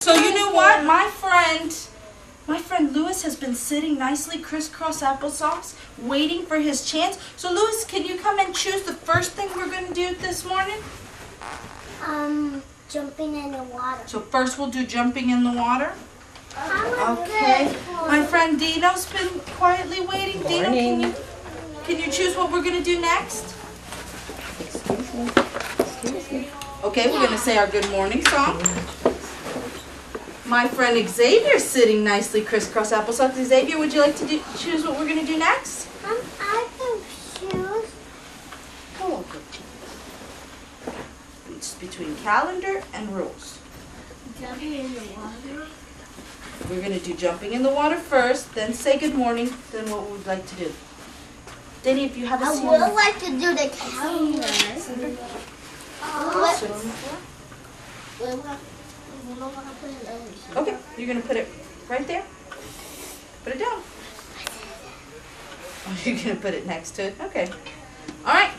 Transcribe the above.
So you know what? My friend Lewis has been sitting nicely crisscross applesauce, waiting for his chance. So Lewis, can you come and choose the first thing we're going to do this morning? Jumping in the water. So first we'll do jumping in the water. Okay. My friend Dino's been quietly waiting. Dino, can you choose what we're going to do next? Excuse me. Okay, we're going to say our good morning song. My friend Xavier's sitting nicely crisscross applesauce. Xavier, would you like to choose what we're going to do next? I can choose. Oh, good. It's between calendar and rules. Jumping in the water. We're going to do jumping in the water first, then say good morning, then what we would like to do. Danny, if you have a I seat. would like to do the calendar. Okay, you're going to put it right there. Put it down. Oh, you're going to put it next to it? Okay. All right.